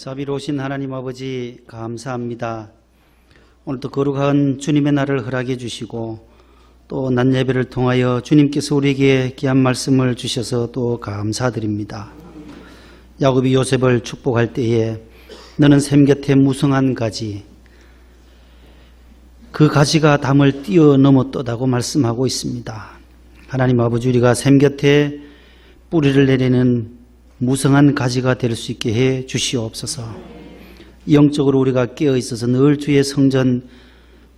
자비로우신 하나님 아버지 감사합니다. 오늘도 거룩한 주님의 날을 허락해 주시고 또 낮 예배를 통하여 주님께서 우리에게 귀한 말씀을 주셔서 또 감사드립니다. 야곱이 요셉을 축복할 때에 너는 샘 곁에 무성한 가지, 그 가지가 담을 뛰어넘었다고 말씀하고 있습니다. 하나님 아버지, 우리가 샘 곁에 뿌리를 내리는 무성한 가지가 될 수 있게 해 주시옵소서. 영적으로 우리가 깨어 있어서 늘 주의 성전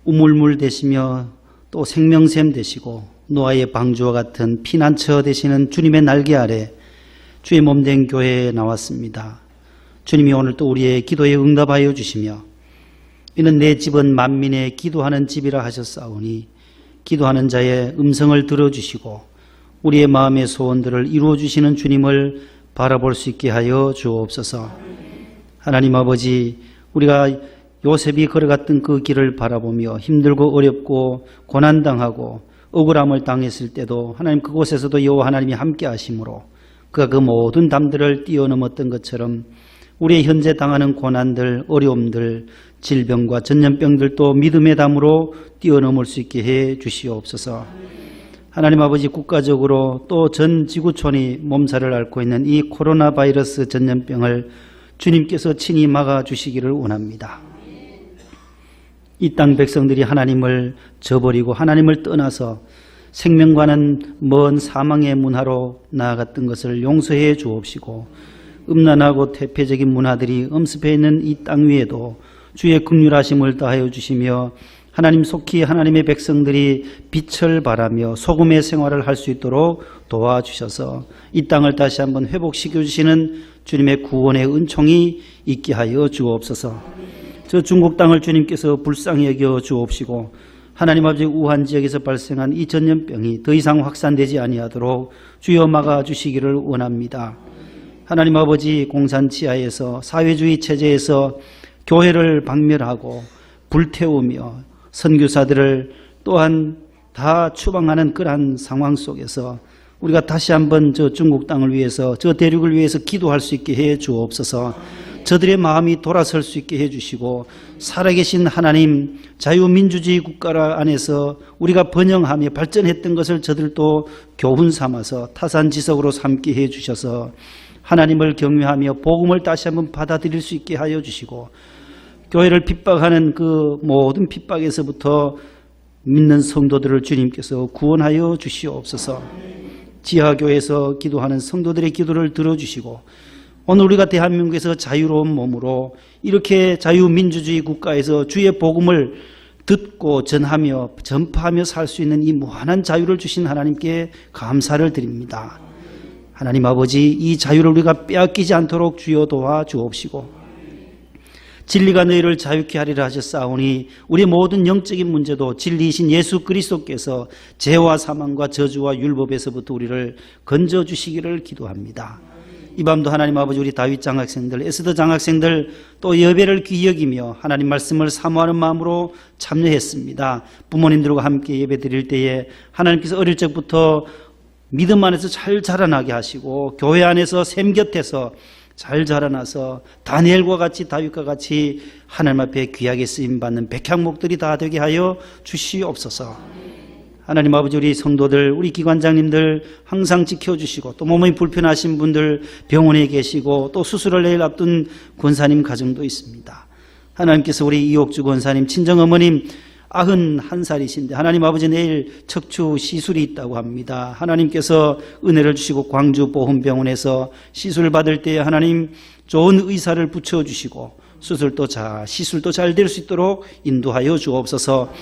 우물물 되시며 또 생명샘 되시고 노아의 방주와 같은 피난처 되시는 주님의 날개 아래 주의 몸된 교회에 나왔습니다. 주님이 오늘 또 우리의 기도에 응답하여 주시며 이는 내 집은 만민의 기도하는 집이라 하셨사오니 기도하는 자의 음성을 들어주시고 우리의 마음의 소원들을 이루어 주시는 주님을 바라볼 수 있게 하여 주옵소서. 하나님 아버지, 우리가 요셉이 걸어갔던 그 길을 바라보며 힘들고 어렵고 고난당하고 억울함을 당했을 때도 하나님 그곳에서도 여호와 하나님이 함께 하심으로 그가 그 모든 담들을 뛰어넘었던 것처럼 우리의 현재 당하는 고난들, 어려움들, 질병과 전염병들도 믿음의 담으로 뛰어넘을 수 있게 해 주시옵소서. 하나님 아버지, 국가적으로 또 전 지구촌이 몸살을 앓고 있는 이 코로나 바이러스 전염병을 주님께서 친히 막아주시기를 원합니다. 이 땅 백성들이 하나님을 저버리고 하나님을 떠나서 생명과는 먼 사망의 문화로 나아갔던 것을 용서해 주옵시고 음란하고 퇴폐적인 문화들이 엄습해 있는 이 땅 위에도 주의 긍휼하심을 다하여 주시며 하나님 속히 하나님의 백성들이 빛을 발하며 소금의 생활을 할 수 있도록 도와주셔서 이 땅을 다시 한번 회복시켜 주시는 주님의 구원의 은총이 있게 하여 주옵소서. 저 중국 땅을 주님께서 불쌍히 여겨 주옵시고 하나님 아버지, 우한 지역에서 발생한 이 전염병이 더 이상 확산되지 아니하도록 주여 막아주시기를 원합니다. 하나님 아버지, 공산 치하에서 사회주의 체제에서 교회를 박멸하고 불태우며 선교사들을 또한 다 추방하는 그러한 상황 속에서 우리가 다시 한번 저 중국 땅을 위해서, 저 대륙을 위해서 기도할 수 있게 해 주옵소서. 저들의 마음이 돌아설 수 있게 해 주시고 살아계신 하나님, 자유민주주의 국가 안에서 우리가 번영하며 발전했던 것을 저들도 교훈 삼아서 타산지석으로 삼게 해 주셔서 하나님을 경외하며 복음을 다시 한번 받아들일 수 있게 하여 주시고 교회를 핍박하는 그 모든 핍박에서부터 믿는 성도들을 주님께서 구원하여 주시옵소서. 지하교회에서 기도하는 성도들의 기도를 들어주시고 오늘 우리가 대한민국에서 자유로운 몸으로 이렇게 자유민주주의 국가에서 주의 복음을 듣고 전하며 전파하며 살 수 있는 이 무한한 자유를 주신 하나님께 감사를 드립니다. 하나님 아버지, 이 자유를 우리가 빼앗기지 않도록 주여 도와주옵시고 진리가 너희를 자유케 하리라 하셨사오니 우리 모든 영적인 문제도 진리이신 예수 그리스도께서 죄와 사망과 저주와 율법에서부터 우리를 건져주시기를 기도합니다. 이 밤도 하나님 아버지, 우리 다윗 장학생들, 에스더 장학생들 또 예배를 귀히 여기며 하나님 말씀을 사모하는 마음으로 참여했습니다. 부모님들과 함께 예배 드릴 때에 하나님께서 어릴 적부터 믿음 안에서 잘 자라나게 하시고 교회 안에서 샘 곁에서 잘 자라나서 다니엘과 같이 다윗과 같이 하나님 앞에 귀하게 쓰임받는 백향목들이 다 되게 하여 주시옵소서. 하나님 아버지, 우리 성도들, 우리 기관장님들 항상 지켜주시고 또 몸이 불편하신 분들 병원에 계시고 또 수술을 내일 앞둔 권사님 가정도 있습니다. 하나님께서 우리 이옥주 권사님 친정어머님 91살이신데 하나님 아버지, 내일 척추 시술이 있다고 합니다. 하나님께서 은혜를 주시고 광주 보훈병원에서 시술 받을 때 하나님 좋은 의사를 붙여주시고 시술도 잘 될 수 있도록 인도하여 주옵소서.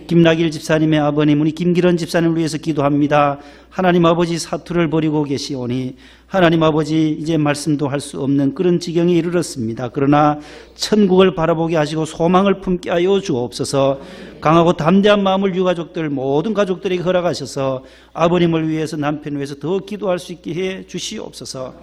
김나길 집사님의 아버님, 우리 김기런 집사님을 위해서 기도합니다. 하나님 아버지, 사투를 벌이고 계시오니 하나님 아버지, 이제 말씀도 할 수 없는 그런 지경에 이르렀습니다. 그러나 천국을 바라보게 하시고 소망을 품게 하여 주옵소서. 강하고 담대한 마음을 유가족들 모든 가족들에게 허락하셔서 아버님을 위해서, 남편을 위해서 더 기도할 수 있게 해 주시옵소서.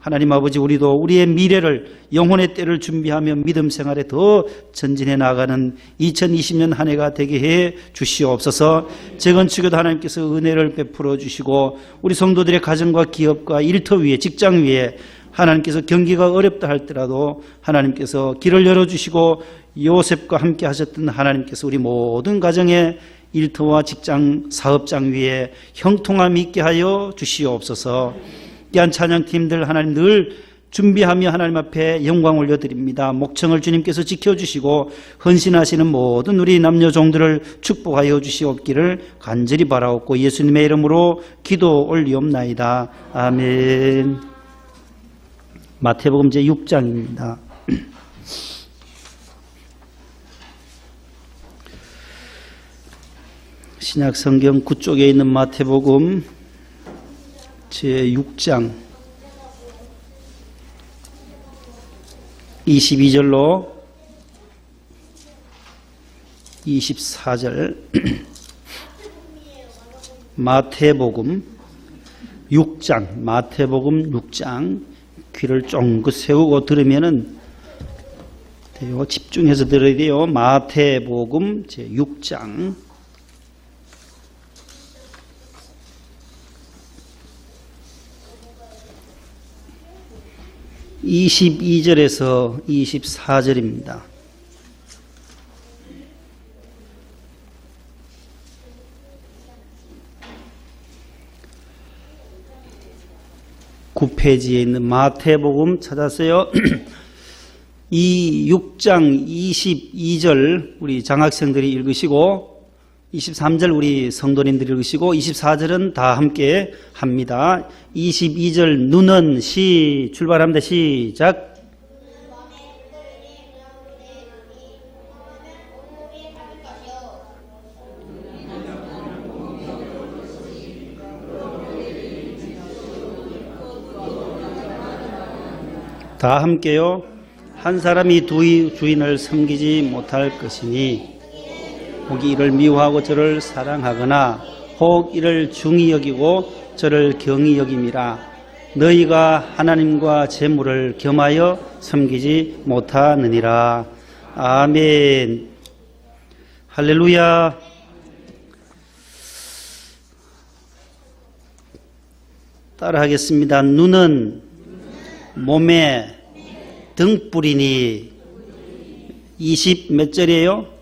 하나님 아버지, 우리도 우리의 미래를, 영혼의 때를 준비하며 믿음 생활에 더 전진해 나가는 2020년 한 해가 되게 해 주시옵소서. 재건축에도 하나님께서 은혜를 베풀어 주시고 우리 성도들의 가정과 기업과 일터 위에, 직장 위에 하나님께서 경기가 어렵다 할지라도 하나님께서 길을 열어주시고 요셉과 함께 하셨던 하나님께서 우리 모든 가정에 일터와 직장, 사업장 위에 형통함이 있게 하여 주시옵소서. 귀한 찬양팀들 하나님 늘 준비하며 하나님 앞에 영광 올려드립니다. 목청을 주님께서 지켜주시고 헌신하시는 모든 우리 남녀 종들을 축복하여 주시옵기를 간절히 바라옵고 예수님의 이름으로 기도 올리옵나이다. 아멘. 마태복음 제6장입니다. 신약 성경 9쪽에 있는 마태복음 제6장 22절로 24절 마태복음 6장 귀를 쫑긋 세우고 들으면은 돼요. 집중해서 들어야 돼요. 마태복음 제6장 22절에서 24절입니다. (9페이지에) 있는 마태복음 찾았어요. 이 6장 22절 우리 장학생들이 읽으시고 23절 우리 성도님들이 읽으시고 24절은 다 함께 합니다. 22절 눈은 출발합니다. 시작. 다 함께요. 한 사람이 두 주인을 섬기지 못할 것이니 혹 이를 미워하고 저를 사랑하거나 혹 이를 중히 여기고 저를 경히 여김이라. 너희가 하나님과 재물을 겸하여 섬기지 못하느니라. 아멘. 할렐루야. 따라하겠습니다. 눈은 몸에 등불이니 20 몇 절이에요?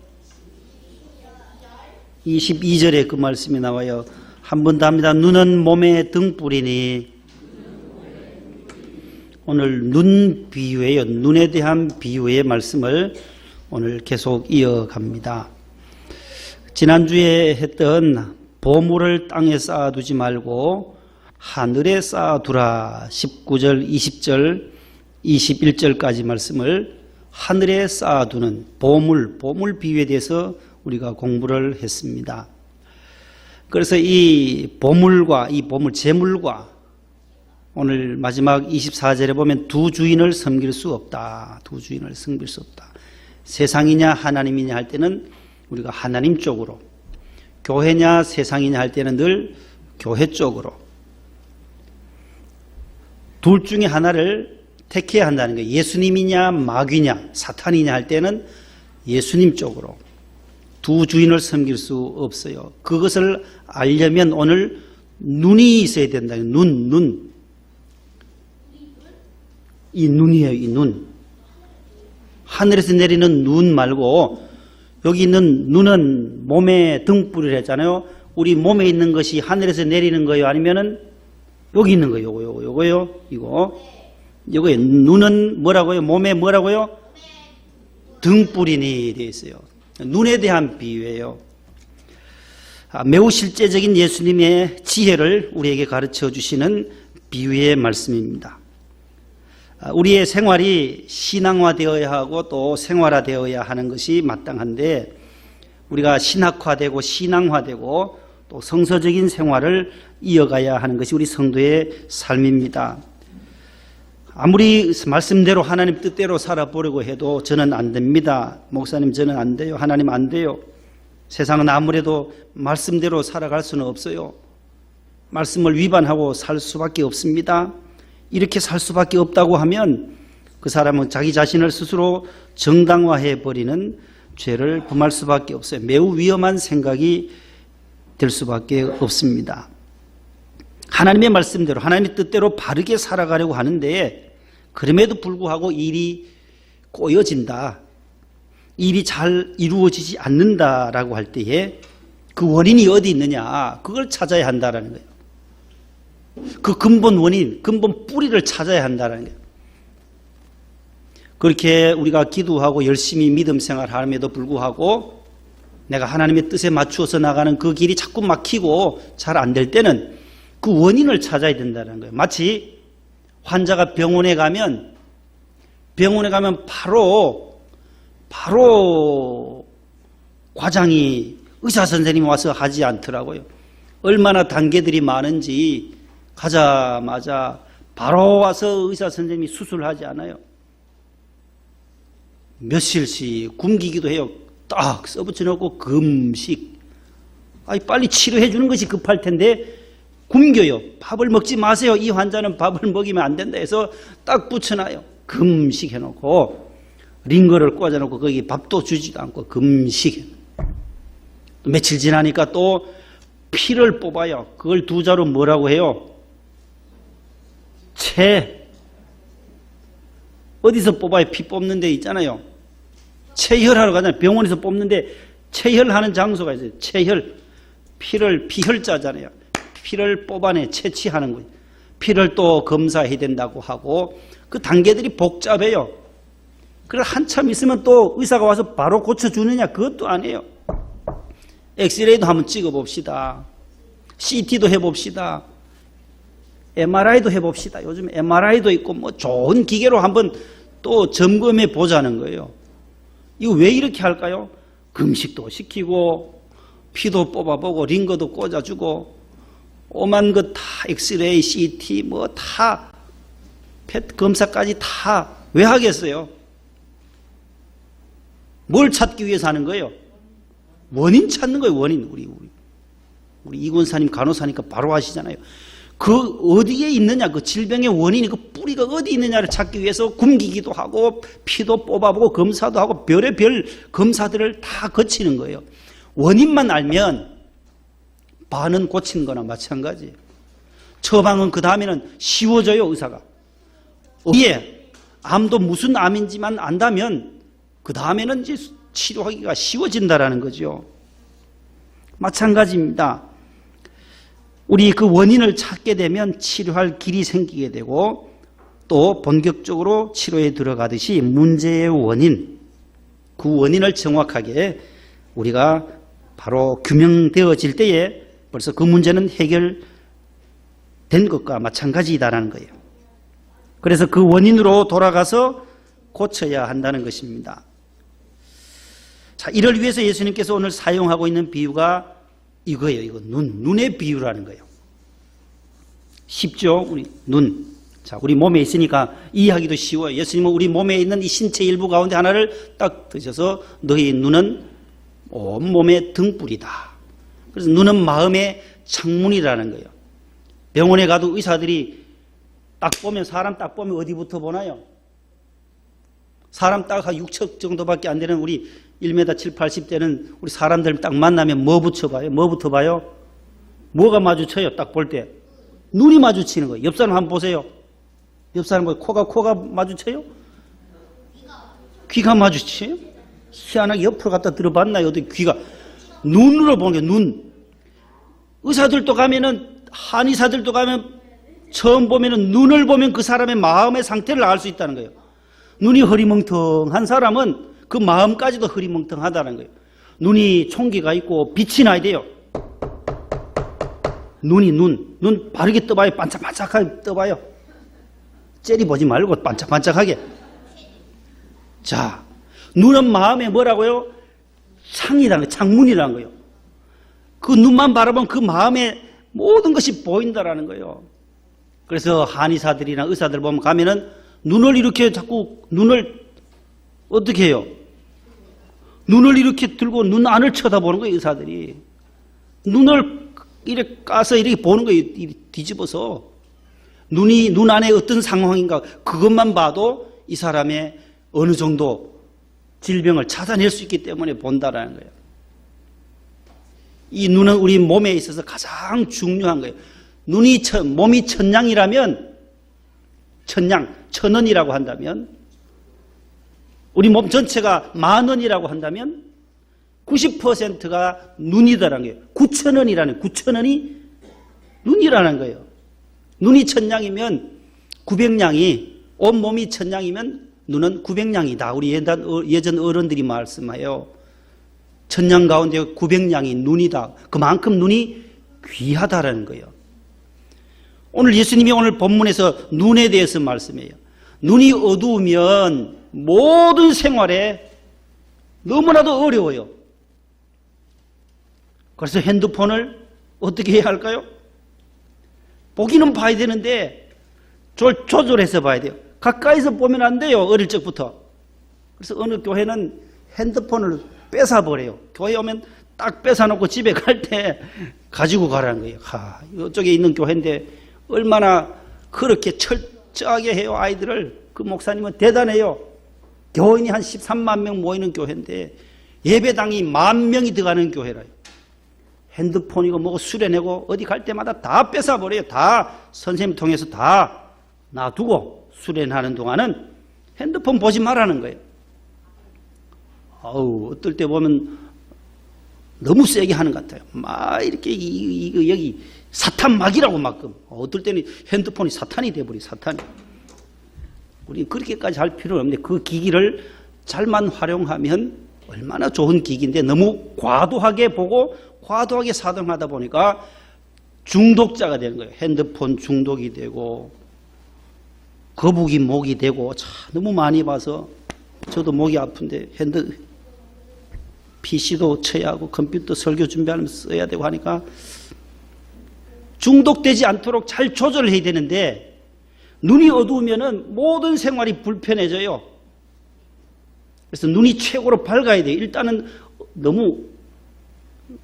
22절에 그 말씀이 나와요. 한 번 더 합니다. 눈은 몸에 등불이니. 오늘 눈 비유예요. 눈에 대한 비유의 말씀을 오늘 계속 이어갑니다. 지난주에 했던 보물을 땅에 쌓아두지 말고 하늘에 쌓아두라 19절, 20절, 21절까지 말씀을 하늘에 쌓아두는 보물 비유에 대해서 우리가 공부를 했습니다. 그래서 이 보물과 이 보물 재물과 오늘 마지막 24절에 보면 두 주인을 섬길 수 없다. 두 주인을 섬길 수 없다. 세상이냐 하나님이냐 할 때는 우리가 하나님 쪽으로, 교회냐 세상이냐 할 때는 늘 교회 쪽으로, 둘 중에 하나를 택해야 한다는 거예요. 예수님이냐 마귀냐 사탄이냐 할 때는 예수님 쪽으로. 두 주인을 섬길 수 없어요. 그것을 알려면 오늘 눈이 있어야 된다. 눈. 이 눈이에요. 이 눈. 하늘에서 내리는 눈 말고 여기 있는 눈은 몸에 등불을 했잖아요. 우리 몸에 있는 것이 하늘에서 내리는 거예요? 아니면은 여기 있는 거예요? 요거요? 이거요? 눈은 뭐라고요? 몸에 뭐라고요? 등불이니 되어 있어요. 눈에 대한 비유예요. 매우 실제적인 예수님의 지혜를 우리에게 가르쳐 주시는 비유의 말씀입니다. 우리의 생활이 신앙화되어야 하고 또 생활화되어야 하는 것이 마땅한데 우리가 신학화되고 신앙화되고 또 성서적인 생활을 이어가야 하는 것이 우리 성도의 삶입니다. 아무리 말씀대로 하나님 뜻대로 살아보려고 해도 저는 안 됩니다. 목사님 저는 안 돼요. 하나님 안 돼요. 세상은 아무래도 말씀대로 살아갈 수는 없어요. 말씀을 위반하고 살 수밖에 없습니다. 이렇게 살 수밖에 없다고 하면 그 사람은 자기 자신을 스스로 정당화해버리는 죄를 범할 수밖에 없어요. 매우 위험한 생각이 될 수밖에 없습니다. 하나님의 말씀대로 하나님의 뜻대로 바르게 살아가려고 하는데 그럼에도 불구하고 일이 꼬여진다, 일이 잘 이루어지지 않는다라고 할 때에 그 원인이 어디 있느냐, 그걸 찾아야 한다라는 거예요. 그 근본 원인, 근본 뿌리를 찾아야 한다는 거예요. 그렇게 우리가 기도하고 열심히 믿음 생활함에도 불구하고 내가 하나님의 뜻에 맞추어서 나가는 그 길이 자꾸 막히고 잘 안 될 때는 그 원인을 찾아야 된다는 거예요. 마치 환자가 병원에 가면 바로 과장이 의사 선생님이 와서 하지 않더라고요. 얼마나 단계들이 많은지 가자마자 바로 와서 의사 선생님이 수술하지 않아요. 며칠씩 굶기기도 해요. 딱 써붙여 놓고 금식. 빨리 치료해 주는 것이 급할 텐데 굶겨요. 밥을 먹지 마세요. 이 환자는 밥을 먹이면 안 된다 해서 딱 붙여놔요. 금식 해놓고 링거를 꽂아놓고 거기 밥도 주지도 않고 금식. 또 며칠 지나니까 또 피를 뽑아요. 그걸 두 자로 뭐라고 해요? 어디서 뽑아요? 피 뽑는 데 있잖아요. 체혈하러 가잖아요. 병원에서 뽑는데 체혈하는 장소가 있어요. 체혈. 피혈자잖아요. 피를 뽑아내 채취하는 거예요. 피를 또 검사해야 된다고 하고 그 단계들이 복잡해요. 그래서 한참 있으면 또 의사가 와서 바로 고쳐주느냐? 그것도 아니에요. 엑스레이도 한번 찍어봅시다. CT도 해봅시다. MRI도 해봅시다. 요즘 MRI도 있고 뭐 좋은 기계로 한번 또 점검해 보자는 거예요. 이거 왜 이렇게 할까요? 금식도 시키고 피도 뽑아보고 링거도 꽂아주고 오만 것 다 엑스레이, CT 뭐 다 펫 검사까지 다 왜 하겠어요? 뭘 찾기 위해서 하는 거예요? 원인 찾는 거예요. 원인. 우리 이권사님 간호사니까 바로 하시잖아요. 그 어디에 있느냐, 그 질병의 원인이, 그 뿌리가 어디 있느냐를 찾기 위해서 굶기기도 하고 피도 뽑아보고 검사도 하고 별의별 검사들을 다 거치는 거예요. 원인만 알면 반은 고치는 거나 마찬가지예요. 처방은 그 다음에는 쉬워져요. 의사가 어디에 암도 무슨 암인지만 안다면 그 다음에는 이제 치료하기가 쉬워진다라는 거죠. 마찬가지입니다. 우리 그 원인을 찾게 되면 치료할 길이 생기게 되고 또 본격적으로 치료에 들어가듯이 문제의 원인, 그 원인을 정확하게 우리가 바로 규명되어질 때에 벌써 그 문제는 해결된 것과 마찬가지이다라는 거예요. 그래서 그 원인으로 돌아가서 고쳐야 한다는 것입니다. 자, 이를 위해서 예수님께서 오늘 사용하고 있는 비유가 이거예요. 이거 눈의 비유라는 거예요. 쉽죠? 우리 눈. 자, 우리 몸에 있으니까 이해하기도 쉬워요. 예수님은 우리 몸에 있는 이 신체 일부 가운데 하나를 딱 드셔서 너희 눈은 온 몸의 등불이다. 그래서 눈은 마음의 창문이라는 거예요. 병원에 가도 의사들이 딱 보면, 사람 딱 보면 어디부터 보나요? 사람 딱 한 6척 정도밖에 안 되는 우리 1m 7, 80대는 우리 사람들 딱 만나면 뭐부터 봐요? 뭐부터 봐요? 뭐가 마주쳐요? 딱 볼 때. 눈이 마주치는 거예요. 옆 사람 한번 보세요. 옆 사람 보세요. 코가 마주쳐요? 귀가 마주쳐요? 희한하게 옆으로 갖다 들어봤나요? 어디 귀가. 눈으로 보는 게 눈. 의사들도 가면은, 한의사들도 가면 처음 보면은 눈을 보면 그 사람의 마음의 상태를 알 수 있다는 거예요. 눈이 흐리멍텅한 사람은 그 마음까지도 흐리멍텅하다는 거예요. 눈이 총기가 있고 빛이 나야 돼요. 눈 바르게 떠봐요. 반짝반짝하게 떠봐요. 째리 보지 말고 반짝반짝하게. 자, 눈은 마음에 뭐라고요? 창이라는 거예요. 창문이라는 거예요. 그 눈만 바라보면 그 마음에 모든 것이 보인다라는 거예요. 그래서 한의사들이나 의사들 보면 가면은 눈을 이렇게 자꾸 눈을 어떻게 해요? 눈을 이렇게 들고 눈 안을 쳐다보는 거예요. 의사들이. 눈을 이렇게 까서 이렇게 보는 거예요. 뒤집어서. 눈 안에 어떤 상황인가 그것만 봐도 이 사람의 어느 정도 질병을 찾아낼 수 있기 때문에 본다라는 거예요. 이 눈은 우리 몸에 있어서 가장 중요한 거예요. 몸이 천냥이라면 천냥, 1,000원이라고 한다면, 우리 몸 전체가 10,000원이라고 한다면 90%가 눈이다라는 거예요. 9,000원이라는, 9,000원이 눈이라는 거예요. 눈이 1,000냥이면 900냥이, 온몸이 1,000냥이면 눈은 900냥이다. 우리 예전 어른들이 말씀해요. 1,000냥 가운데 900냥이 눈이다. 그만큼 눈이 귀하다라는 거예요. 오늘 예수님이 오늘 본문에서 눈에 대해서 말씀해요. 눈이 어두우면 모든 생활에 너무나도 어려워요. 그래서 핸드폰을 어떻게 해야 할까요? 보기는 봐야 되는데 조절해서 봐야 돼요. 가까이서 보면 안 돼요. 어릴 적부터. 그래서 어느 교회는 핸드폰을 뺏어버려요. 교회 오면 딱 뺏어놓고 집에 갈 때 가지고 가라는 거예요. 이쪽에 있는 교회인데 얼마나 그렇게 철저하게 해요. 아이들을. 그 목사님은 대단해요. 교인이 한 13만 명 모이는 교회인데 예배당이 10,000명이 들어가는 교회라요. 핸드폰이고 뭐고 수련하고 어디 갈 때마다 다 뺏어버려요. 다 선생님 통해서 다 놔두고 수련하는 동안은 핸드폰 보지 말라는 거예요. 어떨 때 보면 너무 세게 하는 것 같아요. 막 이렇게 여기 사탄 막이라고 막끔. 어떨 때는 핸드폰이 사탄이 돼버려요. 사탄이. 우리는 그렇게까지 할 필요는 없는데 그 기기를 잘만 활용하면 얼마나 좋은 기기인데 너무 과도하게 보고 과도하게 사용하다 보니까 중독자가 되는 거예요. 핸드폰 중독이 되고 거북이 목이 되고 너무 많이 봐서 저도 목이 아픈데 PC도 쳐야 하고 컴퓨터 설교 준비하면서 써야 되고 하니까 중독되지 않도록 잘 조절을 해야 되는데 눈이 어두우면은 모든 생활이 불편해져요. 그래서 눈이 최고로 밝아야 돼요. 일단은 너무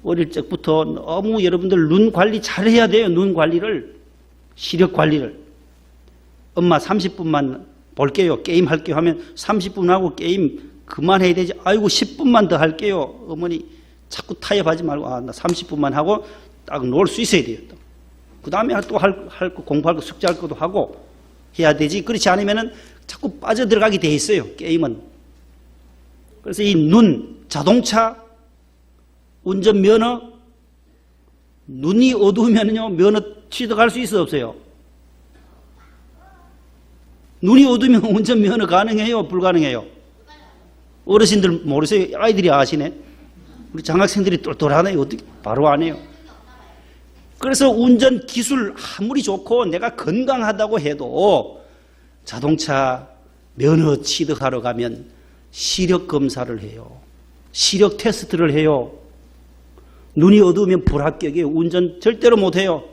어릴 적부터 너무 여러분들 눈 관리 잘 해야 돼요. 눈 관리를, 시력 관리를. 엄마 30분만 볼게요. 게임 할게요 하면 30분 하고 게임 그만해야 되지. 아이고 10분만 더 할게요. 어머니 자꾸 타협하지 말고 나 30분만 하고 딱 놀 수 있어야 돼요. 그 다음에 또 할 거 공부할 거 숙제할 것도 하고 해야 되지. 그렇지 않으면은 자꾸 빠져들어가게 돼 있어요. 게임은. 그래서 이 눈, 자동차, 운전면허, 눈이 어두우면요 면허 취득할 수 있어 없어요? 눈이 어두우면 운전면허 가능해요? 불가능해요? 어르신들 모르세요? 아이들이 아시네. 우리 장학생들이 똘똘하네요. 어떻게 바로 안 해요? 그래서 운전 기술 아무리 좋고 내가 건강하다고 해도 자동차 면허 취득하러 가면 시력 검사를 해요. 시력 테스트를 해요. 눈이 어두우면 불합격이에요. 운전 절대로 못해요.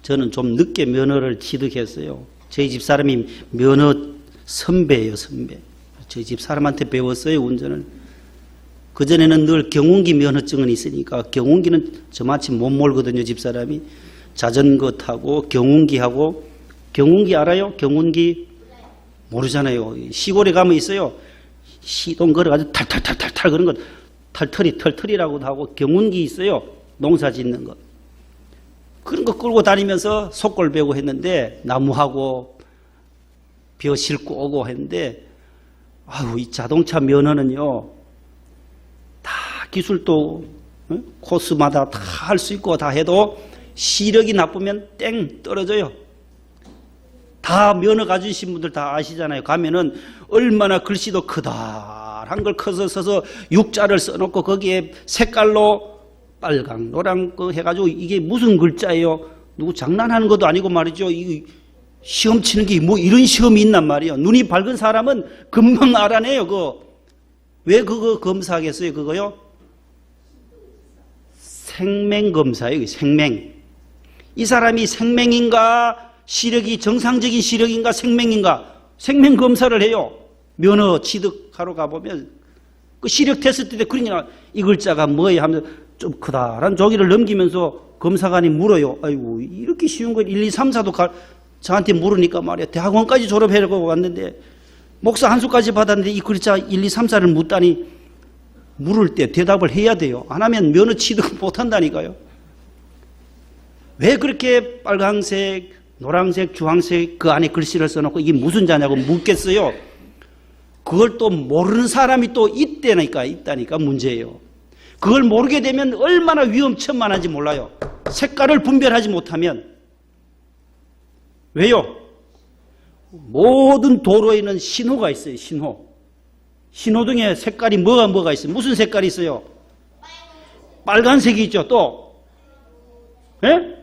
저는 좀 늦게 면허를 취득했어요. 저희 집 사람이 면허 선배예요. 선배. 저희 집 사람한테 배웠어요. 운전을. 그전에는 늘 경운기 면허증은 있으니까 경운기는 저마치 못 몰거든요. 집사람이. 자전거 타고 경운기하고. 경운기 알아요? 경운기 모르잖아요. 시골에 가면 있어요. 시동 걸어가지고 탈탈탈탈탈 그런 거 털털이라고도 하고 경운기 있어요. 농사 짓는 거. 그런 거 끌고 다니면서 속골 배우고 했는데 나무하고 벼 싣고 오고 했는데 이 자동차 면허는요. 다 기술도 코스마다 다 할 수 있고 다 해도 시력이 나쁘면 땡 떨어져요. 다 면허 가지신 분들 다 아시잖아요. 가면은 얼마나 글씨도 크다란 걸 커서 써서 육자를 써놓고 거기에 색깔로 빨강, 노랑 해가지고 이게 무슨 글자예요? 누구 장난하는 것도 아니고 말이죠. 시험 치는 게 뭐 이런 시험이 있단 말이에요. 눈이 밝은 사람은 금방 알아내요. 왜 그거 검사하겠어요? 그거요? 생맹검사예요. 생맹. 이 사람이 생맹인가? 시력이 정상적인 시력인가? 생맹인가? 생맹검사를 해요. 면허 취득하러 가보면 그 시력 테스트 때 그러니까 이 글자가 뭐예요? 하면서 좀 크다란 종이를 넘기면서 검사관이 물어요. 아이고 이렇게 쉬운 걸 1, 2, 3, 4도 저한테 물으니까 말이야. 대학원까지 졸업해고 왔는데 목사 한 수까지 받았는데 이 글자 1, 2, 3, 4를 묻다니 물을 때 대답을 해야 돼요. 안 하면 면허 취득 못한다니까요. 왜 그렇게 빨강색, 노란색, 주황색 그 안에 글씨를 써놓고 이게 무슨 자냐고 묻겠어요? 그걸 또 모르는 사람이 또 있다니까 문제예요. 그걸 모르게 되면 얼마나 위험천만한지 몰라요. 색깔을 분별하지 못하면. 왜요? 모든 도로에는 신호가 있어요. 신호등에 색깔이 뭐가 있어요? 무슨 색깔이 있어요? 빨간색이 있죠. 또 예?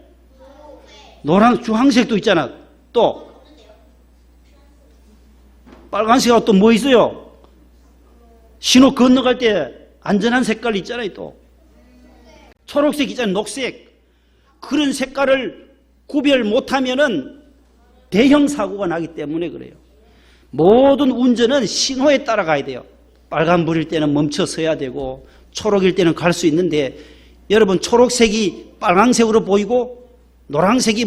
주황색도 있잖아. 또 빨간색하고 또 뭐 있어요? 신호 건너갈 때 안전한 색깔 있잖아요. 또 초록색 있잖아요. 녹색. 그런 색깔을 구별 못하면은 대형 사고가 나기 때문에 그래요. 모든 운전은 신호에 따라가야 돼요. 빨간불일 때는 멈춰 서야 되고 초록일 때는 갈 수 있는데, 여러분 초록색이 빨간색으로 보이고 노란색이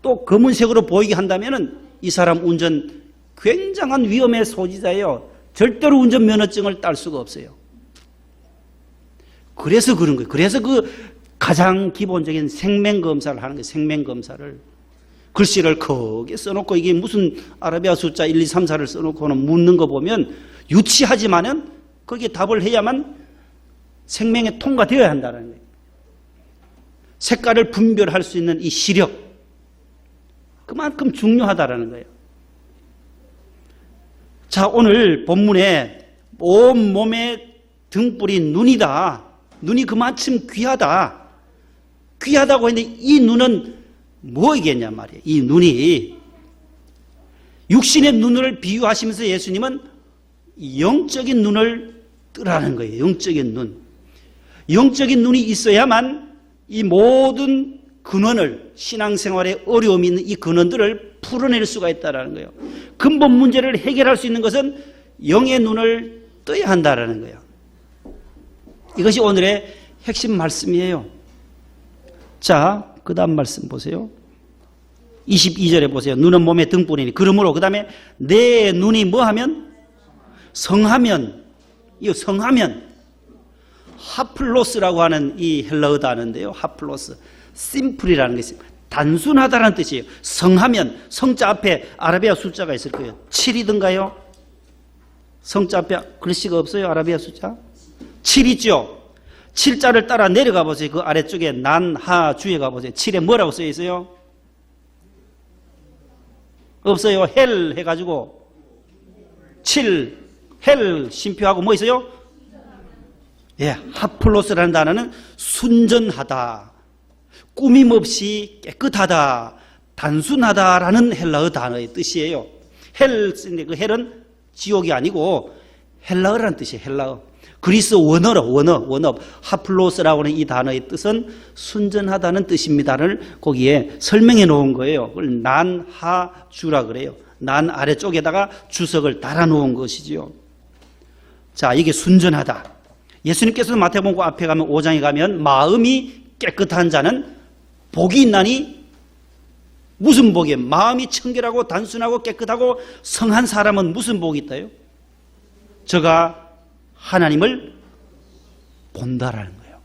또 검은색으로 보이게 한다면은 이 사람 운전 굉장한 위험의 소지자예요. 절대로 운전면허증을 딸 수가 없어요. 그래서 그런 거예요. 그래서 그 가장 기본적인 생명검사를 하는 거예요. 생명검사를. 글씨를 크게 써놓고 이게 무슨 아라비아 숫자 1, 2, 3, 4를 써놓고는 묻는 거 보면 유치하지만은 거기에 답을 해야만 생명에 통과되어야 한다는 거예요. 색깔을 분별할 수 있는 이 시력, 그만큼 중요하다라는 거예요. 자, 오늘 본문에 온 몸에 등불이 눈이다. 눈이 그만큼 귀하다. 귀하다고 했는데 이 눈은 뭐이겠냐 말이에요. 이 눈이 육신의 눈을 비유하시면서 예수님은 영적인 눈을 뜨라는 거예요. 영적인 눈. 영적인 눈이 있어야만 이 모든 근원을, 신앙생활에 어려움이 있는 이 근원들을 풀어낼 수가 있다는 거예요. 근본 문제를 해결할 수 있는 것은 영의 눈을 떠야 한다는 거예요. 이것이 오늘의 핵심 말씀이에요. 자, 그 다음 말씀 보세요. 22절에 보세요. 눈은 몸의 등불이니. 그러므로 그 다음에 내 눈이 뭐하면? 성하면. 이 성하면. 하플로스라고 하는 이 헬라어 단어인데요. 하플로스. 심플이라는 게 있습니다. 단순하다는 뜻이에요. 성하면. 성자 앞에 아라비아 숫자가 있을 거예요. 7이든가요? 성자 앞에 글씨가 없어요? 아라비아 숫자? 7 있죠? 7자를 따라 내려가 보세요. 그 아래쪽에 난, 하, 주에 가보세요. 7에 뭐라고 써 있어요? 없어요. 헬 해가지고 7, 헬 심표하고 뭐 있어요? 예, 하플로스라는 단어는 순전하다, 꾸밈없이 깨끗하다, 단순하다라는 헬라어 단어의 뜻이에요. 헬 쓰는데 그 헬은 지옥이 아니고 헬라어라는 뜻이에요. 헬라어. 그리스 원어, 하플로스라고 하는 이 단어의 뜻은 순전하다는 뜻입니다를 거기에 설명해 놓은 거예요. 그걸 난, 하, 주라 그래요. 난 아래쪽에다가 주석을 달아 놓은 것이지요. 자, 이게 순전하다. 예수님께서도 마태복음 앞에 가면 5장에 가면 마음이 깨끗한 자는 복이 있나니, 무슨 복이에요? 마음이 청결하고 단순하고 깨끗하고 성한 사람은 무슨 복이 있다요? 저가 하나님을 본다라는 거예요.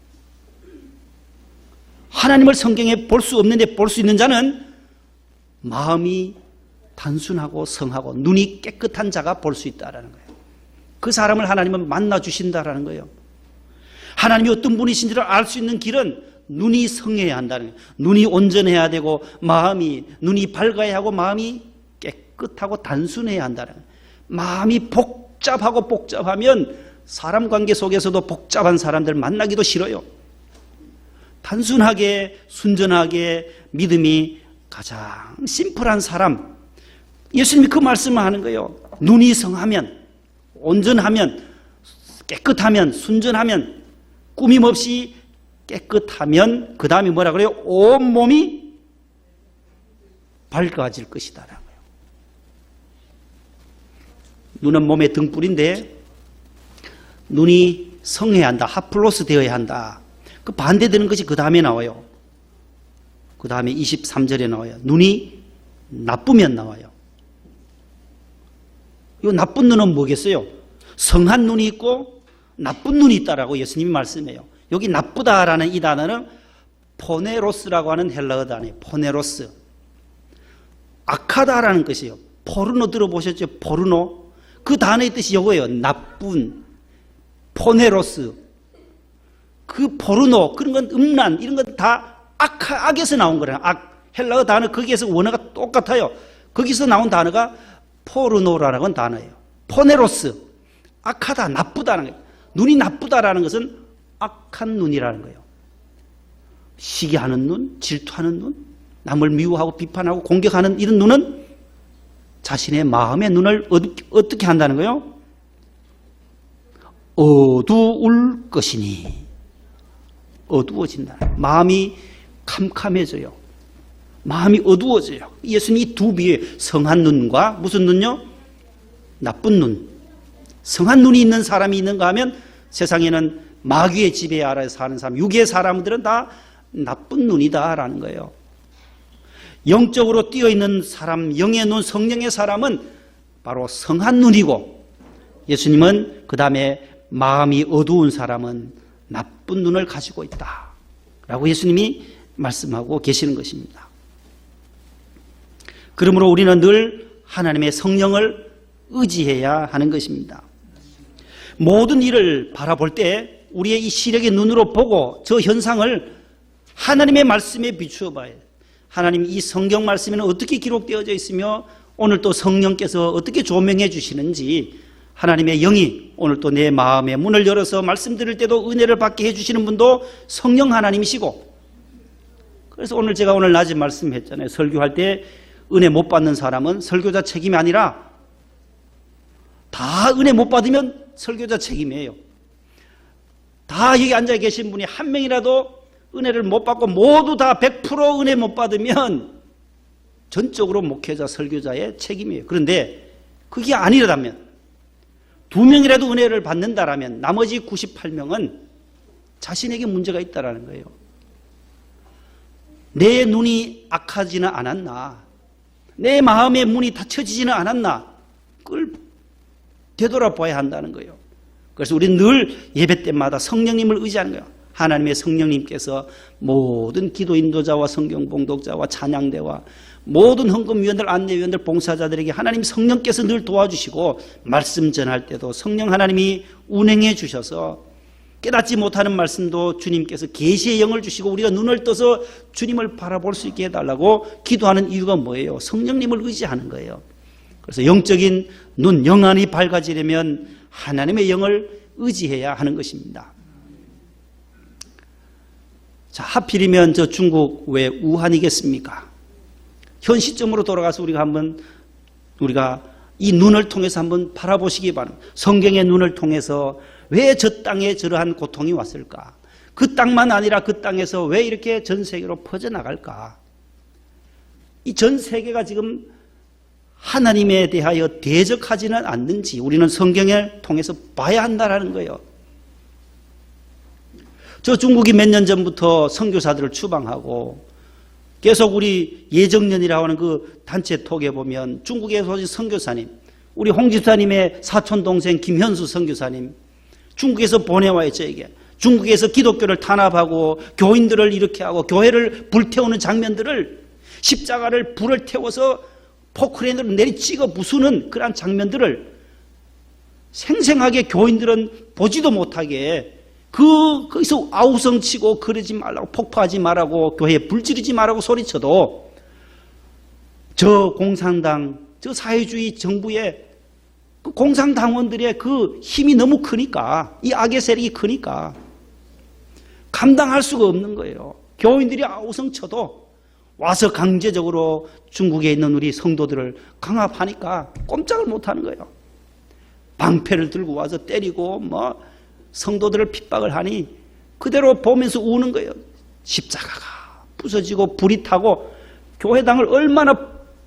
하나님을 성경에 볼 수 없는데 볼 수 있는 자는 마음이 단순하고 성하고 눈이 깨끗한 자가 볼 수 있다라는 거예요. 그 사람을 하나님은 만나 주신다라는 거예요. 하나님이 어떤 분이신지를 알 수 있는 길은 눈이 성해야 한다는 거예요. 눈이 온전해야 되고 눈이 밝아야 하고 마음이 깨끗하고 단순해야 한다는 거예요. 마음이 복잡하면 사람 관계 속에서도 복잡한 사람들 만나기도 싫어요. 단순하게 순전하게 믿음이 가장 심플한 사람, 예수님이 그 말씀을 하는 거예요. 눈이 성하면, 온전하면, 깨끗하면, 순전하면, 꾸밈없이 깨끗하면 그 다음에 뭐라 그래요? 온몸이 밝아질 것이다. 눈은 몸의 등불인데 눈이 성해야 한다. 하플로스 되어야 한다. 그 반대되는 것이 그 다음에 나와요. 그 다음에 23절에 나와요. 눈이 나쁘면 나와요. 이 나쁜 눈은 뭐겠어요? 성한 눈이 있고 나쁜 눈이 있다라고 예수님이 말씀해요. 여기 나쁘다라는 이 단어는 포네로스라고 하는 헬라어 단어예요. 포네로스. 악하다라는 것이에요. 포르노 들어보셨죠? 포르노. 그 단어의 뜻이 이거예요. 나쁜. 포네로스. 그 포르노, 그런 건 음란, 이런 건 다 악에서 나온 거예요. 악. 헬라어 단어 거기에서 원어가 똑같아요. 거기서 나온 단어가 포르노라는 단어예요. 포네로스. 악하다, 나쁘다는 거예요. 눈이 나쁘다라는 것은 악한 눈이라는 거예요. 시기하는 눈, 질투하는 눈, 남을 미워하고 비판하고 공격하는 이런 눈은 자신의 마음의 눈을 어떻게 한다는 거예요? 어두울 것이니. 어두워진다. 마음이 캄캄해져요. 마음이 어두워져요. 예수님이 이 두 비유에 성한 눈과 무슨 눈요? 나쁜 눈. 성한 눈이 있는 사람이 있는가 하면 세상에는 마귀의 지배 아래에 사는 사람, 육의 사람들은 다 나쁜 눈이다라는 거예요. 영적으로 뛰어있는 사람, 영의 눈, 성령의 사람은 바로 성한 눈이고, 예수님은 그 다음에 마음이 어두운 사람은 나쁜 눈을 가지고 있다 라고 예수님이 말씀하고 계시는 것입니다. 그러므로 우리는 늘 하나님의 성령을 의지해야 하는 것입니다. 모든 일을 바라볼 때 우리의 이 시력의 눈으로 보고 저 현상을 하나님의 말씀에 비추어 봐야 돼요. 하나님 이 성경 말씀에는 어떻게 기록되어져 있으며 오늘 또 성령께서 어떻게 조명해 주시는지, 하나님의 영이 오늘 또 내 마음의 문을 열어서 말씀 드릴 때도 은혜를 받게 해주시는 분도 성령 하나님이시고, 그래서 제가 오늘 낮에 말씀했잖아요. 설교할 때 은혜 못 받는 사람은 설교자 책임이 아니라 다 은혜 못 받으면 설교자 책임이에요. 다 여기 앉아 계신 분이 한 명이라도 은혜를 못 받고 모두 다 100% 은혜 못 받으면 전적으로 목회자, 설교자의 책임이에요. 그런데 그게 아니라면 2명이라도 은혜를 받는다라면 나머지 98명은 자신에게 문제가 있다라는 거예요. 내 눈이 악하지는 않았나? 내 마음의 문이 닫혀지지는 않았나? 그걸 되돌아봐야 한다는 거예요. 그래서 우리는 늘 예배 때마다 성령님을 의지하는 거예요. 하나님의 성령님께서 모든 기도 인도자와 성경 봉독자와 찬양대와 모든 헌금위원들, 안내위원들, 봉사자들에게 하나님 성령께서 늘 도와주시고, 말씀 전할 때도 성령 하나님이 운행해 주셔서 깨닫지 못하는 말씀도 주님께서 계시의 영을 주시고 우리가 눈을 떠서 주님을 바라볼 수 있게 해달라고 기도하는 이유가 뭐예요? 성령님을 의지하는 거예요. 그래서 영적인 눈, 영안이 밝아지려면 하나님의 영을 의지해야 하는 것입니다. 자, 하필이면 저 중국 왜 우한이겠습니까? 현 시점으로 돌아가서 우리가 이 눈을 통해서 한번 바라보시기 바랍니다. 성경의 눈을 통해서 왜 저 땅에 저러한 고통이 왔을까? 그 땅만 아니라 그 땅에서 왜 이렇게 전 세계로 퍼져나갈까? 이 전 세계가 지금 하나님에 대하여 대적하지는 않는지 우리는 성경을 통해서 봐야 한다는 거예요. 저 중국이 몇 년 전부터 선교사들을 추방하고 계속 우리 예정년이라고 하는 그 단체 톡에 보면 중국에 소식 선교사님, 우리 홍 집사님의 사촌 동생 김현수 선교사님, 중국에서 보내와요. 저에게 중국에서 기독교를 탄압하고 교인들을 이렇게 하고 교회를 불태우는 장면들을, 십자가를 불을 태워서 포크레인으로 내리찍어 부수는 그러한 장면들을 생생하게 교인들은 보지도 못하게 거기서 아우성치고 그러지 말라고, 폭파하지 말라고, 교회에 불지르지 말라고 소리쳐도 저 공산당, 저 사회주의 정부의 그 공산당원들의 그 힘이 너무 크니까, 이 악의 세력이 크니까 감당할 수가 없는 거예요. 교인들이 아우성쳐도 와서 강제적으로 중국에 있는 우리 성도들을 강압하니까 꼼짝을 못하는 거예요. 방패를 들고 와서 때리고 성도들을 핍박을 하니 그대로 보면서 우는 거예요. 십자가가 부서지고 불이 타고 교회당을 얼마나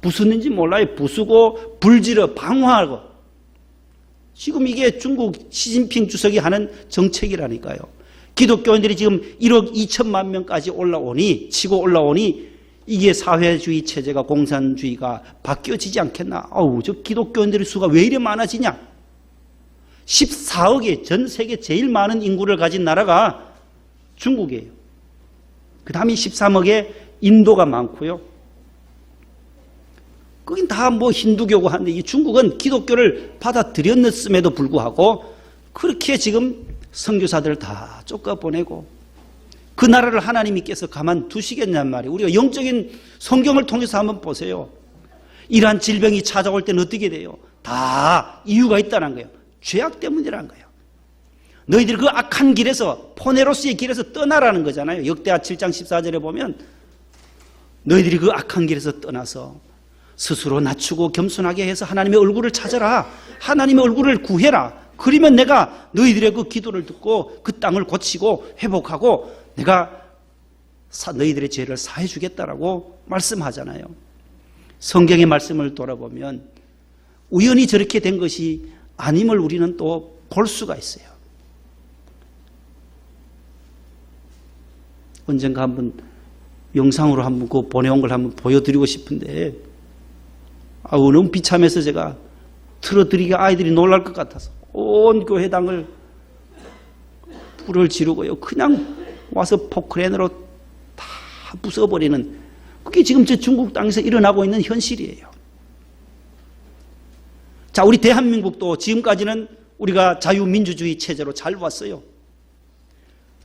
부수는지 몰라요. 부수고 불지르 방화하고. 지금 이게 중국 시진핑 주석이 하는 정책이라니까요. 기독교인들이 지금 1억 2천만 명까지 치고 올라오니 이게 사회주의 체제가, 공산주의가 바뀌어지지 않겠나. 저 기독교인들의 수가 왜 이리 많아지냐. 14억의 전 세계 제일 많은 인구를 가진 나라가 중국이에요. 그 다음에 13억에 인도가 많고요. 거긴 다 뭐 힌두교고 하는데 이 중국은 기독교를 받아들였음에도 불구하고 그렇게 지금 선교사들을 다 쫓아보내고 그 나라를 하나님께서 가만두시겠냔 말이에요. 우리가 영적인 성경을 통해서 한번 보세요. 이러한 질병이 찾아올 때는 어떻게 돼요? 다 이유가 있다는 거예요. 죄악 때문이라는 거예요. 너희들이 그 악한 길에서 포네로스의 길에서 떠나라는 거잖아요. 역대하 7장 14절에 보면 너희들이 그 악한 길에서 떠나서 스스로 낮추고 겸손하게 해서 하나님의 얼굴을 찾아라. 하나님의 얼굴을 구해라. 그러면 내가 너희들의 그 기도를 듣고 그 땅을 고치고 회복하고 내가 너희들의 죄를 사해 주겠다라고 말씀하잖아요. 성경의 말씀을 돌아보면 우연히 저렇게 된 것이 아님을 우리는 또 볼 수가 있어요. 언젠가 한번 영상으로 한번 그 보내온 걸 한번 보여드리고 싶은데 너무 비참해서 제가 틀어드리기가 아이들이 놀랄 것 같아서 온 교회당을 불을 지르고요. 그냥 와서 포크레인으로 다 부숴버리는 그게 지금 저 중국 땅에서 일어나고 있는 현실이에요. 자, 우리 대한민국도 지금까지는 우리가 자유민주주의 체제로 잘 왔어요.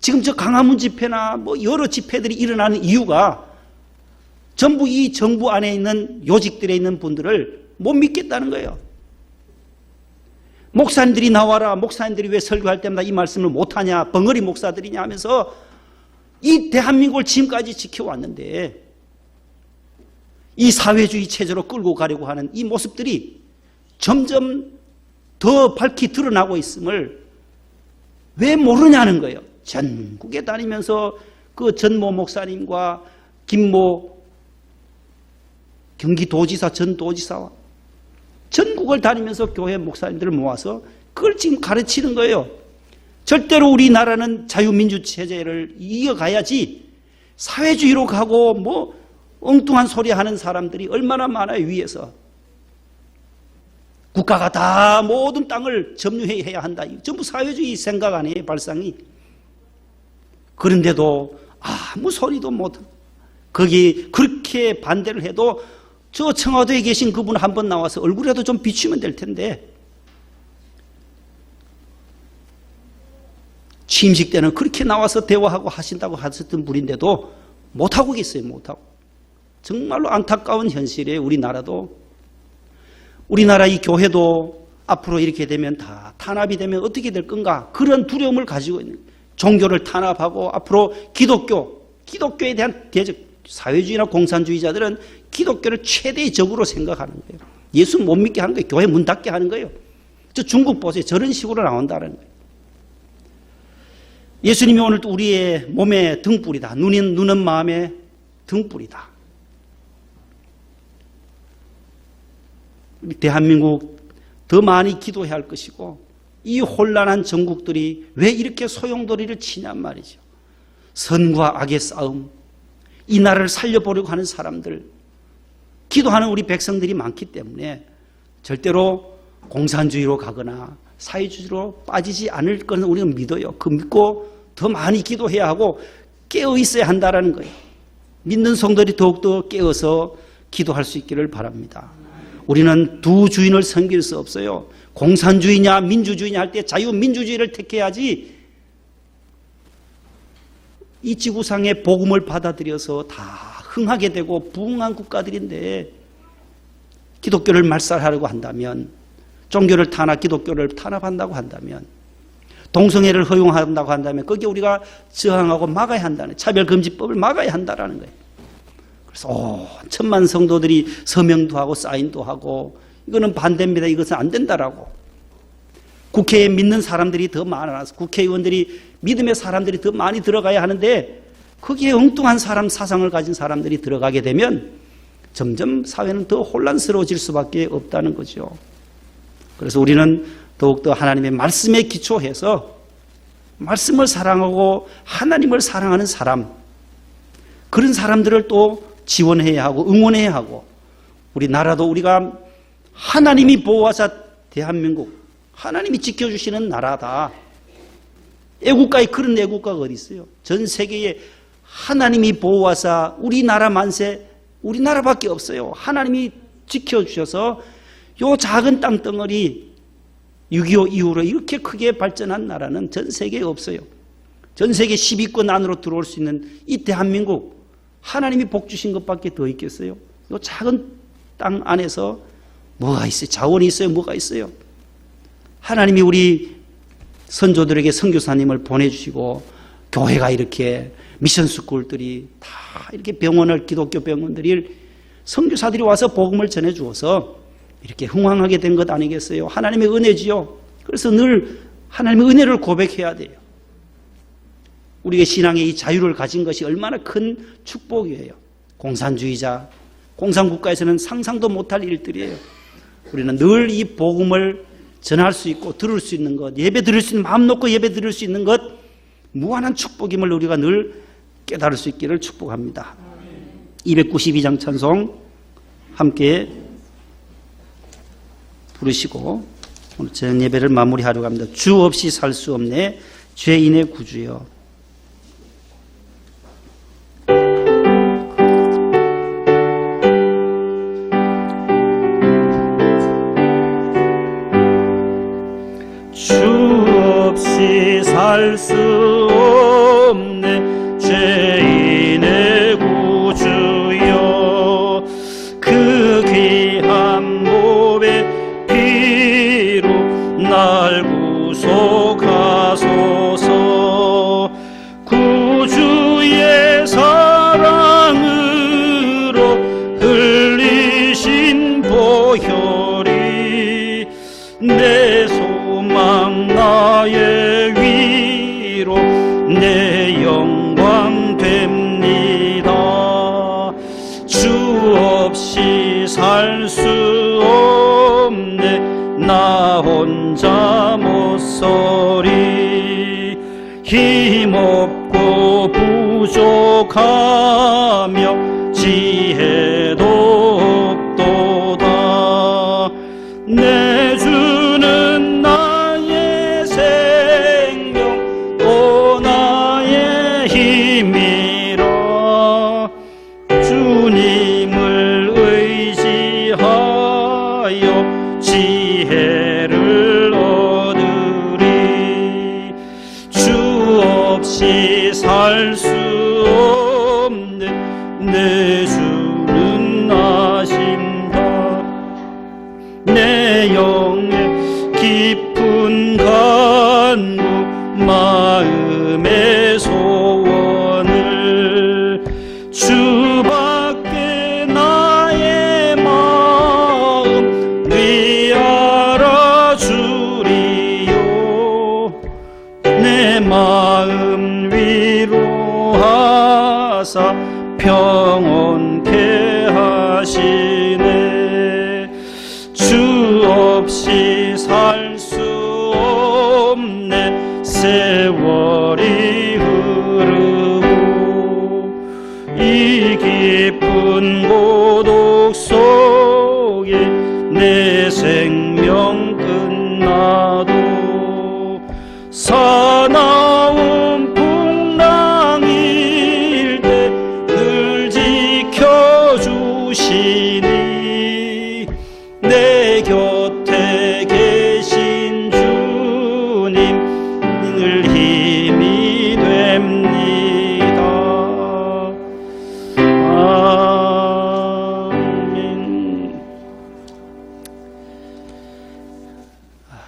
지금 저 강화문 집회나 뭐 여러 집회들이 일어나는 이유가 전부 이 정부 안에 있는 요직들에 있는 분들을 못 믿겠다는 거예요. 목사님들이 나와라. 목사님들이 왜 설교할 때마다 이 말씀을 못하냐. 벙어리 목사들이냐 하면서 이 대한민국을 지금까지 지켜왔는데 이 사회주의 체제로 끌고 가려고 하는 이 모습들이 점점 더 밝히 드러나고 있음을 왜 모르냐는 거예요. 전국에 다니면서 그 전모 목사님과 김모 경기도지사 전도지사와 전국을 다니면서 교회 목사님들을 모아서 그걸 지금 가르치는 거예요. 절대로 우리나라는 자유민주체제를 이어가야지 사회주의로 가고 뭐 엉뚱한 소리 하는 사람들이 얼마나 많아요. 위에서 국가가 다 모든 땅을 점유해야 한다. 전부 사회주의 생각 아니에요. 발상이. 그런데도 아무 소리도 못하고 거기 그렇게 반대를 해도 저 청와대에 계신 그분 한번 나와서 얼굴이라도 좀 비추면 될 텐데 취임식 때는 그렇게 나와서 대화하고 하신다고 하셨던 분인데도 못하고 계세요. 못하고. 정말로 안타까운 현실이에요. 우리나라도. 우리나라 이 교회도 앞으로 이렇게 되면 다 탄압이 되면 어떻게 될 건가 그런 두려움을 가지고 있는 거예요. 종교를 탄압하고 앞으로 기독교에 대한 대적 사회주의나 공산주의자들은 기독교를 최대의 적으로 생각하는 거예요. 예수 못 믿게 하는 거예요. 교회 문 닫게 하는 거예요. 저 중국 보세요. 저런 식으로 나온다는 거예요. 예수님이 오늘도 우리의 몸의 등불이다. 눈은 마음의 등불이다. 우리 대한민국 더 많이 기도해야 할 것이고 이 혼란한 전국들이 왜 이렇게 소용돌이를 치냔 말이죠. 선과 악의 싸움, 이 나라를 살려보려고 하는 사람들, 기도하는 우리 백성들이 많기 때문에 절대로 공산주의로 가거나 사회주의로 빠지지 않을 것은 우리가 믿어요. 그 믿고 더 많이 기도해야 하고 깨어 있어야 한다는 거예요. 믿는 성도들이 더욱더 깨어서 기도할 수 있기를 바랍니다. 우리는 두 주인을 섬길 수 없어요. 공산주의냐 민주주의냐 할 때 자유민주주의를 택해야지 이 지구상의 복음을 받아들여서 다 흥하게 되고 부흥한 국가들인데 기독교를 말살하려고 한다면 종교를 기독교를 탄압한다고 한다면 동성애를 허용한다고 한다면 거기에 우리가 저항하고 막아야 한다는 차별금지법을 막아야 한다는 거예요. 그래서 천만 성도들이 서명도 하고 사인도 하고 이거는 반대입니다. 이것은 안 된다라고. 국회에 믿는 사람들이 더 많아서 국회의원들이 믿음의 사람들이 더 많이 들어가야 하는데 거기에 엉뚱한 사상을 가진 사람들이 들어가게 되면 점점 사회는 더 혼란스러워질 수밖에 없다는 거죠. 그래서 우리는 더욱더 하나님의 말씀에 기초해서 말씀을 사랑하고 하나님을 사랑하는 사람, 그런 사람들을 또 지원해야 하고 응원해야 하고 우리나라도 우리가 하나님이 보호하사 대한민국 하나님이 지켜주시는 나라다. 애국가에 그런 애국가가 어디 있어요? 전 세계에 하나님이 보호하사 우리나라 만세, 우리나라밖에 없어요. 하나님이 지켜주셔서 요 작은 땅덩어리 6.25 이후로 이렇게 크게 발전한 나라는 전 세계에 없어요. 전 세계 10위권 안으로 들어올 수 있는 이 대한민국, 하나님이 복 주신 것밖에 더 있겠어요? 요 작은 땅 안에서 뭐가 있어요? 자원이 있어요? 뭐가 있어요? 하나님이 우리 선조들에게 선교사님을 보내주시고 교회가 이렇게 미션 스쿨들이 다 이렇게 병원을, 기독교 병원들이 선교사들이 와서 복음을 전해주어서 이렇게 흥왕하게 된 것 아니겠어요? 하나님의 은혜지요. 그래서 늘 하나님의 은혜를 고백해야 돼요. 우리의 신앙의 이 자유를 가진 것이 얼마나 큰 축복이에요. 공산주의자, 공산국가에서는 상상도 못할 일들이에요. 우리는 늘 이 복음을 전할 수 있고 들을 수 있는 것, 예배 드릴 수 있는, 마음 놓고 예배 드릴 수 있는 것, 무한한 축복임을 우리가 늘 깨달을 수 있기를 축복합니다. 292장 찬송 함께 부르시고 오늘 저녁 예배를 마무리하려고 합니다. 주 없이 살 수 없네 죄인의 구주여. 주 없이 살 수 없네 죄인의 구주여. 그 귀한 몸의 피로 날 구속하소서. 구주의 사랑으로 흘리신 보혈이 내 소망 나의 위로 내 영광 됩니다. 주 없이 살 수 없네 나 혼자 못 서리. 힘없고 부족하며 지혜도 없도다. 내 주는 나의 생명 또 나의 힘이라. 주님을 의지하여 지혜를 얻으리. 주 없이 살 수 없네 내 주는 아신다. 내 영의 깊은 간구 마음의 소원을 주밖에 나의 마음 네 알아주리요. 내 마음 위로하사 평온케 하시네. 주 없이 살 수 없네 세월이 흐르고 이 깊은 고독 속에 내 생명 끝나도 사나운 풍랑일 때 늘 지켜주시니 내 곁에 계신 주님 늘 힘이 됩니다. 아멘.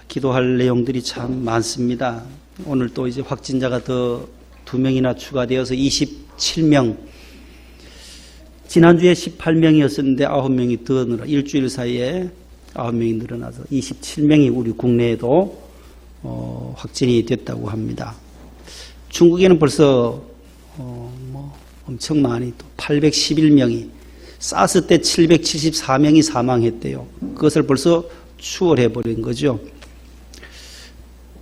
기도할 내용들이 참 많습니다. 오늘 또 이제 확진자가 더 2명이나 추가되어서 27명. 지난주에 18명이었었는데 9명이 더 늘어 일주일 사이에 9명이 늘어나서 27명이 우리 국내에도 확진이 됐다고 합니다. 중국에는 벌써 엄청 많이 또 811명이 사스 때 774명이 사망했대요. 그것을 벌써 추월해 버린 거죠.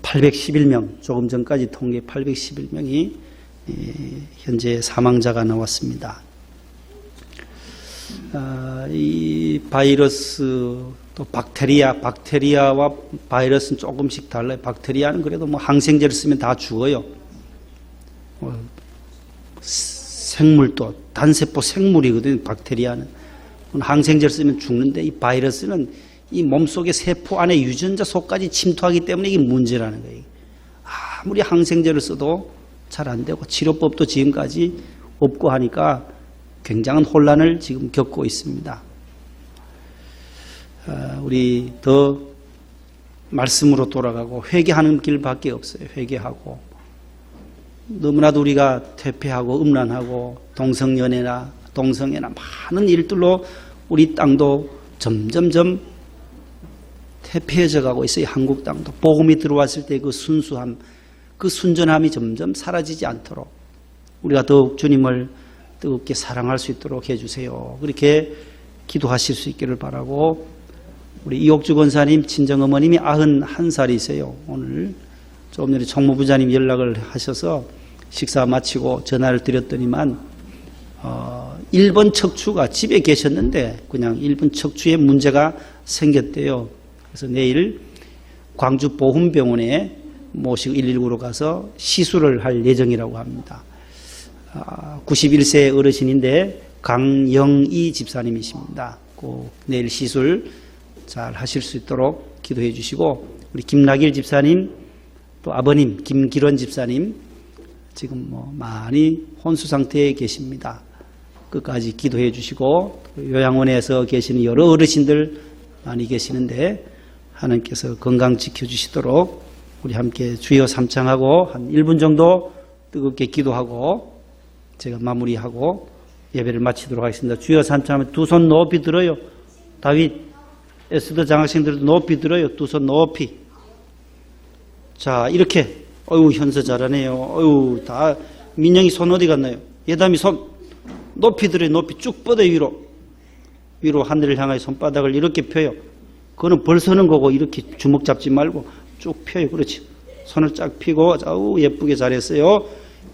811명, 조금 전까지 통계 811명이 현재 사망자가 나왔습니다. 이 바이러스 또 박테리아와 바이러스는 조금씩 달라요. 박테리아는 그래도 뭐 항생제를 쓰면 다 죽어요. 생물도 단세포 생물이거든요. 박테리아는 항생제를 쓰면 죽는데 이 바이러스는 이 몸속의 세포 안에 유전자 속까지 침투하기 때문에 이게 문제라는 거예요. 아무리 항생제를 써도 잘 안 되고 치료법도 지금까지 없고 하니까 굉장한 혼란을 지금 겪고 있습니다. 우리 더 말씀으로 돌아가고 회개하는 길밖에 없어요. 회개하고 너무나도 우리가 퇴폐하고 음란하고 동성연애나 많은 일들로 우리 땅도 점점점 퇴폐해져 가고 있어요. 한국 땅도 복음이 들어왔을 때 그 순수함, 그 순전함이 점점 사라지지 않도록 우리가 더욱 주님을 뜨겁게 사랑할 수 있도록 해주세요. 그렇게 기도하실 수 있기를 바라고, 우리 이옥주 권사님 친정어머님이 91살이세요. 오늘 조금 전에 총무부장님 연락을 하셔서 식사 마치고 전화를 드렸더니만 1번 척추가 집에 계셨는데 그냥 1번 척추에 문제가 생겼대요. 그래서 내일 광주 보훈병원에 모시고 119로 가서 시술을 할 예정이라고 합니다. 91세 어르신인데 강영희 집사님이십니다. 꼭 내일 시술 잘 하실 수 있도록 기도해 주시고, 우리 김나길 집사님 또 아버님 김기론 집사님 지금 많이 혼수 상태에 계십니다. 끝까지 기도해 주시고, 요양원에서 계시는 여러 어르신들 많이 계시는데 하나님께서 건강 지켜주시도록 우리 함께 주여 삼창하고 한 1분 정도 뜨겁게 기도하고 제가 마무리하고 예배를 마치도록 하겠습니다. 주여 삼창하면 두 손 높이 들어요. 다윗 에스더 장학생들도 높이 들어요. 두 손 높이. 자, 이렇게. 어유 현서 잘하네요. 어유 다 민영이 손 어디 갔나요? 예담이 손 높이 들어요. 높이 쭉 뻗어요. 위로 하늘을 향하여 손바닥을 이렇게 펴요. 그거는 벌 서는 거고 이렇게 주먹 잡지 말고 쭉 펴요. 그렇지. 손을 쫙 펴고 아우 예쁘게 잘했어요.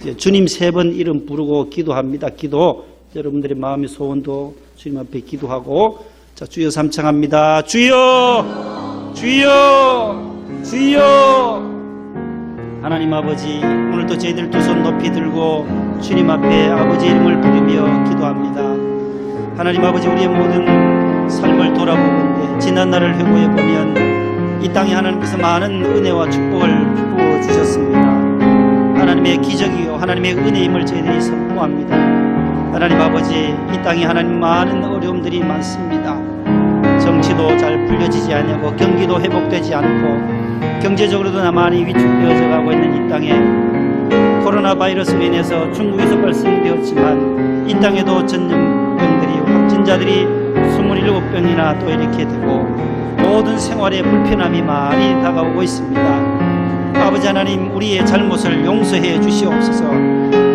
이제 주님 3번 이름 부르고 기도합니다. 기도. 여러분들의 마음의 소원도 주님 앞에 기도하고, 자, 주여 삼창합니다. 주여, 주여, 주여. 하나님 아버지, 오늘도 저희들 두 손 높이 들고 주님 앞에 아버지 이름을 부르며 기도합니다. 하나님 아버지, 우리의 모든 삶을 돌아보건대 지난 날을 회고해 보면 이 땅에 하나님께서 많은 은혜와 축복을 부어주셨습니다. 하나님의 기적이요 하나님의 은혜임을 저희들이 선포합니다. 하나님 아버지, 이 땅에 하나님 많은 어려움들이 많습니다. 정치도 잘 풀려지지 않고 경기도 회복되지 않고 경제적으로도 많이 위축되어져 가고 있는 이 땅에 코로나 바이러스로 인해서 중국에서 발생되었지만 이 땅에도 전염병들이 확진자들이 27병이나 또 이렇게 되고 모든 생활에 불편함이 많이 다가오고 있습니다. 아버지 하나님, 우리의 잘못을 용서해 주시옵소서.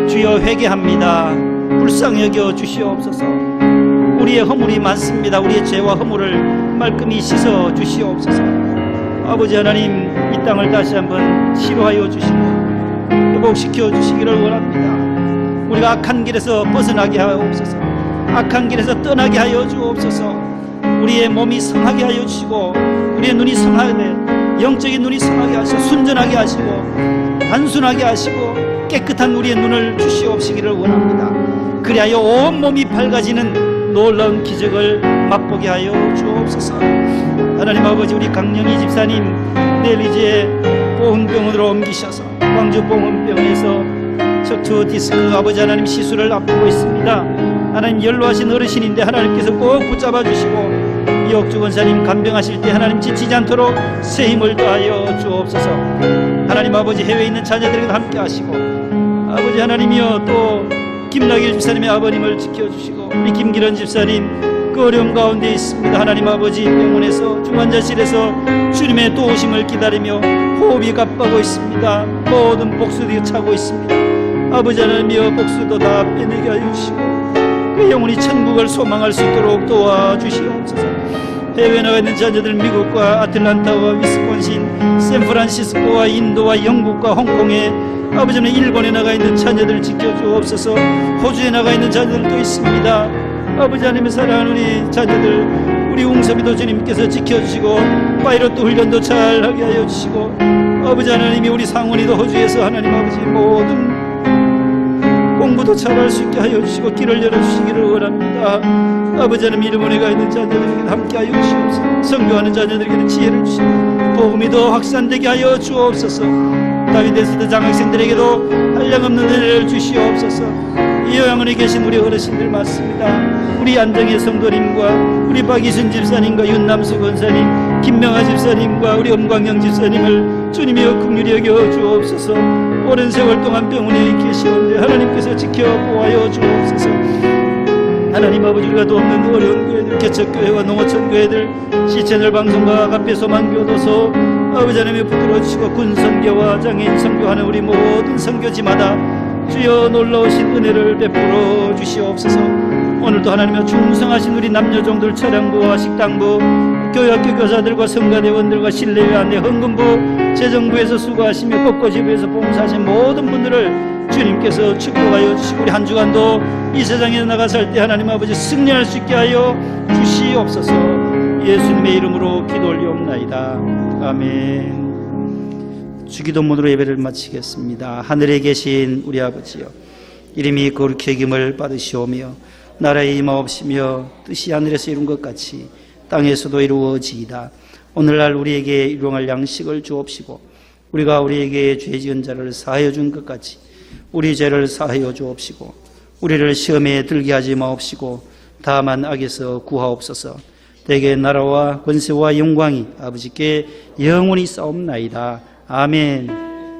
주여 회개합니다. 불쌍히 여겨 주시옵소서. 우리의 허물이 많습니다. 우리의 죄와 허물을 말끔히 씻어 주시옵소서. 아버지 하나님, 이 땅을 다시 한번 치료하여 주시고 회복시켜 주시기를 원합니다. 우리가 악한 길에서 벗어나게 하옵소서. 악한 길에서 떠나게 하여 주옵소서. 우리의 몸이 성하게 하여 주시고 우리의 눈이 성하게, 영적인 눈이 성하게 하시고 순전하게 하시고 단순하게 하시고 깨끗한 우리의 눈을 주시옵시기를 원합니다. 그리하여 온몸이 밝아지는 놀라운 기적을 맛보게 하여 주옵소서. 하나님 아버지, 우리 강영희 집사님 내일 이제 보훈병원으로 옮기셔서 광주 보훈병원에서 척추 디스크 아버지 하나님 시술을 앞두고 있습니다. 하나님 연로하신 어르신인데 하나님께서 꼭 붙잡아 주시고 이옥주 권사님 간병하실 때 하나님 지치지 않도록 새 힘을 더하여 주옵소서. 하나님 아버지, 해외에 있는 자녀들과 함께 하시고 아버지 하나님이여, 또 김나길 집사님의 아버님을 지켜주시고 우리 김기런 집사님 그 어려움 가운데 있습니다. 하나님 아버지, 병원에서 중환자실에서 주님의 또 오심을 기다리며 호흡이 가빠고 있습니다. 모든 복수들이 차고 있습니다. 아버지 하나님이여, 복수도 다 빼내게 하여 주시고 그 영혼이 천국을 소망할 수 있도록 도와주시옵소서. 해외에 나가 있는 자녀들 미국과 아틀란타와 위스콘신, 샌프란시스코와 인도와 영국과 홍콩에 아버지 하나님 일본에 나가 있는 자녀들 지켜주옵소서. 호주에 나가 있는 자녀들도 있습니다. 아버지 하나님의 사랑하는 우리 자녀들, 우리 웅섭이도 주님께서 지켜주시고 파이럿도 훈련도 잘하게 하여 주시고 아버지 하나님이 우리 상원이도 호주에서 하나님 아버지 모든 공부도 잘할 수 있게 하여 주시고 길을 열어주시기를 원합니다. 아버지 하나님, 일본에 있는 자녀들에게 함께하여 주시옵소서. 선교하는 자녀들에게는 지혜를 주시고 복음이 더 확산되게 하여 주옵소서. 다윗에서도 장학생들에게도 한량없는 은혜를 주시옵소서. 이 요양원에 계신 우리 어르신들 맞습니다. 우리 안정의 성도님과 우리 박이순 집사님과 윤남수 권사님, 김명아 집사님과 우리 엄광영 집사님을 주님이여 긍휼히 여겨 주옵소서. 오랜 세월 동안 병원에 계시는데 하나님께서 지켜 보아여 주옵소서. 하나님 아버지, 우리가 돕는 어려운 교회들, 개척교회와 농어촌 교회들, 시채널 방송과 카페 소망교도소, 아버지 하나님의 붙들어 주시고 군선교와 장애인 선교하는 우리 모든 선교지마다 주여 놀라우신 은혜를 베풀어 주시옵소서. 오늘도 하나님의 충성하신 우리 남녀종들 차량부와 식당부, 교회학교 교사들과 성가대원들과 실내외 안내 헌금부, 재정부에서 수고하시며 법고지부에서 봉사하신 모든 분들을 주님께서 축복하여 주시고 우리 한 주간도 이 세상에 나가 살 때 하나님 아버지 승리할 수 있게 하여 주시옵소서. 예수님의 이름으로 기도 올리옵나이다. 아멘. 주기도문으로 예배를 마치겠습니다. 하늘에 계신 우리 아버지여, 이름이 거룩히 여김을 받으시오며 나라에 임하옵시며 뜻이 하늘에서 이룬 것 같이 땅에서도 이루어지이다. 오늘날 우리에게 일용할 양식을 주옵시고 우리가 우리에게 죄 지은 자를 사하여 준 것 같이 우리 죄를 사하여 주옵시고 우리를 시험에 들게 하지 마옵시고 다만 악에서 구하옵소서. 대개 나라와 권세와 영광이 아버지께 영원히 싸움나이다. 아멘.